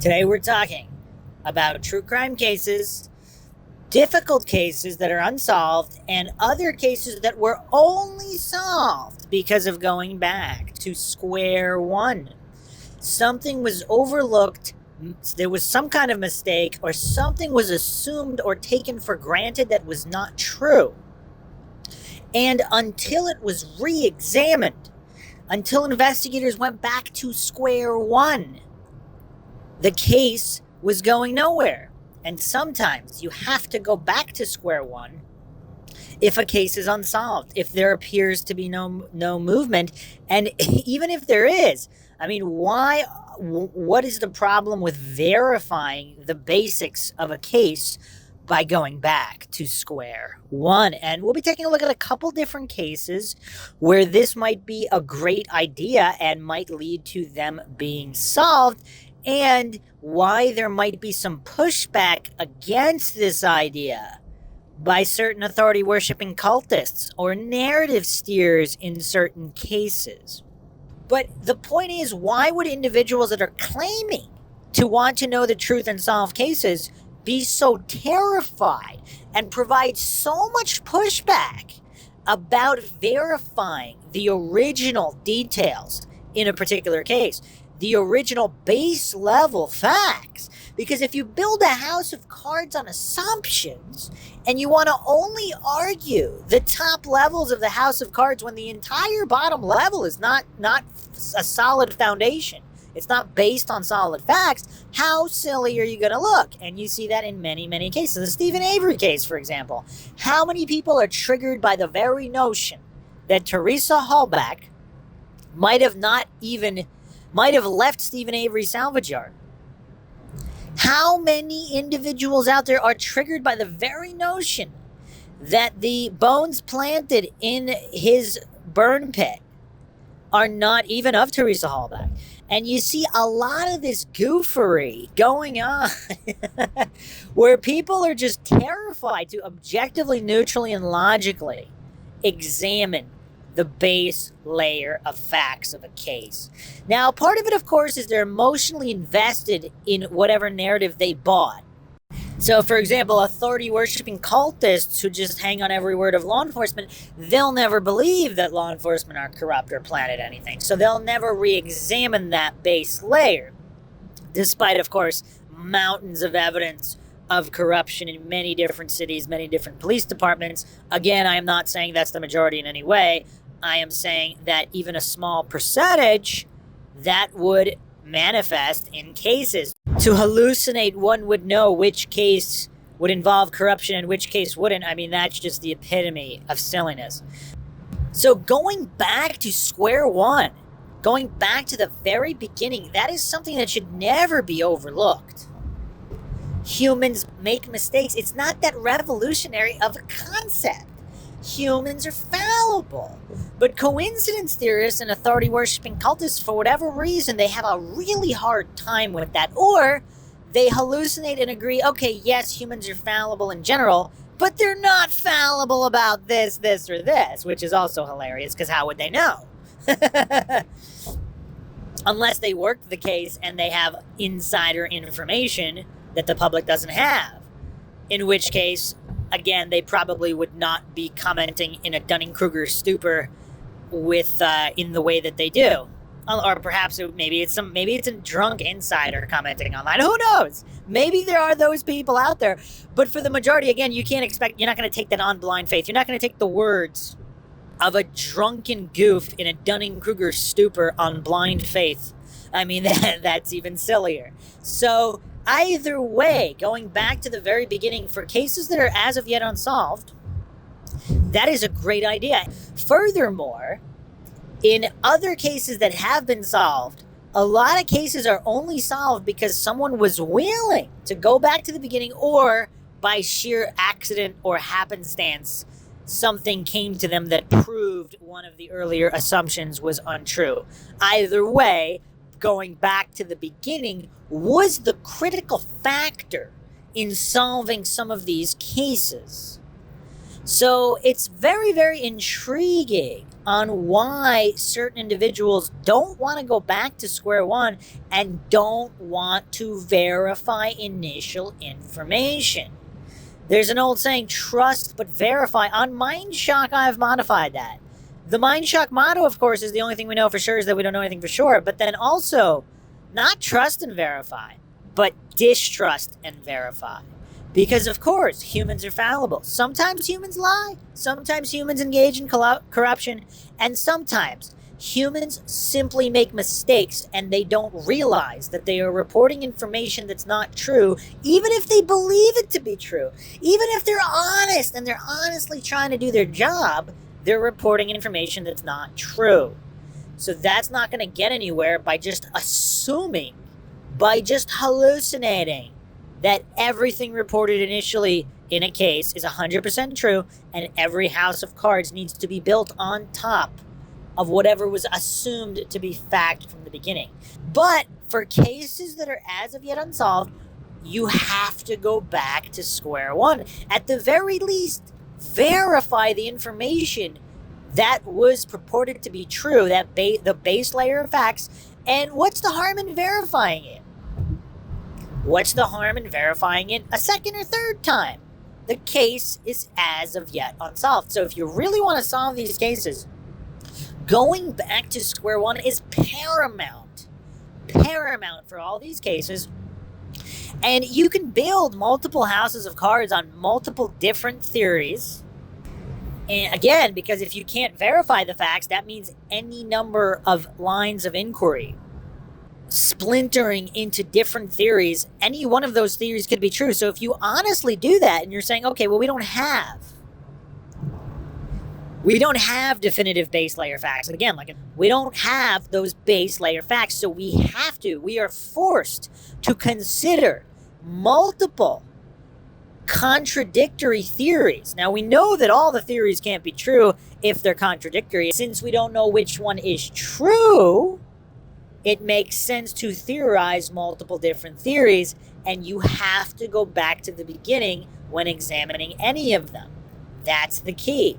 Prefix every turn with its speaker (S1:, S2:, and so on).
S1: Today we're talking about true crime cases, difficult cases that are unsolved, and other cases that were only solved because of going back to square one. Something was overlooked, there was some kind of mistake, or something was assumed or taken for granted that was not true. And until it was re-examined, until investigators went back to square one, the case was going nowhere. And sometimes you have to go back to square one if a case is unsolved, if there appears to be no movement. And even if there is, I mean, what is the problem with verifying the basics of a case by going back to square one? And we'll be taking a look at a couple different cases where this might be a great idea and might lead to them being solved, and why there might be some pushback against this idea by certain authority-worshipping cultists or narrative steers in certain cases. But the point is, why would individuals that are claiming to want to know the truth and solve cases be so terrified and provide so much pushback about verifying the original details in a particular case, the original base level facts? Because if you build a house of cards on assumptions and you want to only argue the top levels of the house of cards when the entire bottom level is not a solid foundation, it's not based on solid facts, how silly are you going to look? And you see that in many, many cases. The Stephen Avery case, for example. How many people are triggered by the very notion that Teresa Halbach might have left Stephen Avery's salvage yard? How many individuals out there are triggered by the very notion that the bones planted in his burn pit are not even of Teresa Halbach? And you see a lot of this goofery going on where people are just terrified to objectively, neutrally, and logically examine the base layer of facts of a case. Now, part of it, of course, is they're emotionally invested in whatever narrative they bought. So, for example, authority-worshipping cultists who just hang on every word of law enforcement, they'll never believe that law enforcement are corrupt or planted anything. So they'll never re-examine that base layer, despite, of course, mountains of evidence of corruption in many different cities, many different police departments. Again, I am not saying that's the majority in any way. I am saying that even a small percentage, that would manifest in cases. To hallucinate, one would know which case would involve corruption and which case wouldn't. I mean, that's just the epitome of silliness. So going back to square one, going back to the very beginning, that is something that should never be overlooked. Humans make mistakes. It's not that revolutionary of a concept. Humans are fallible. But coincidence theorists and authority-worshipping cultists, for whatever reason, they have a really hard time with that. Or they hallucinate and agree, okay, yes, humans are fallible in general, but they're not fallible about this, or this, which is also hilarious, because how would they know? Unless they worked the case and they have insider information that the public doesn't have. In which case, again, they probably would not be commenting in a Dunning-Kruger stupor with in the way that they do. Or perhaps maybe it's a drunk insider commenting online. Who knows? Maybe there are those people out there. But for the majority, again, you're not going to take that on blind faith. You're not going to take the words of a drunken goof in a Dunning-Kruger stupor on blind faith. I mean, that's even sillier. So either way, going back to the very beginning, for cases that are as of yet unsolved, that is a great idea. Furthermore, in other cases that have been solved, a lot of cases are only solved because someone was willing to go back to the beginning, or by sheer accident or happenstance, something came to them that proved one of the earlier assumptions was untrue. Either way, going back to the beginning was the critical factor in solving some of these cases. So it's very, very intriguing on why certain individuals don't want to go back to square one and don't want to verify initial information. There's an old saying, trust but verify. On MINDSHOCK, I've modified that. The MINDSHOCK motto, of course, is the only thing we know for sure is that we don't know anything for sure. But then also, not trust and verify, but distrust and verify. Because, of course, humans are fallible. Sometimes humans lie. Sometimes humans engage in corruption. And sometimes humans simply make mistakes and they don't realize that they are reporting information that's not true, even if they believe it to be true. Even if they're honest and they're honestly trying to do their job, they're reporting information that's not true. So that's not going to get anywhere by just assuming, by just hallucinating that everything reported initially in a case is 100% true and every house of cards needs to be built on top of whatever was assumed to be fact from the beginning. But for cases that are as of yet unsolved, you have to go back to square one. At the very least, verify the information that was purported to be true, that the base layer of facts. And what's the harm in verifying it? What's the harm in verifying it a second or third time? The case is as of yet unsolved. So if you really want to solve these cases, going back to square one is paramount. Paramount for all these cases. And you can build multiple houses of cards on multiple different theories. And again, because if you can't verify the facts, that means any number of lines of inquiry splintering into different theories, any one of those theories could be true. So if you honestly do that and you're saying, okay, well, we don't have definitive base layer facts. And again, we don't have those base layer facts. So we are forced to consider multiple contradictory theories. Now, we know that all the theories can't be true if they're contradictory. Since we don't know which one is true, it makes sense to theorize multiple different theories, and you have to go back to the beginning when examining any of them. That's the key.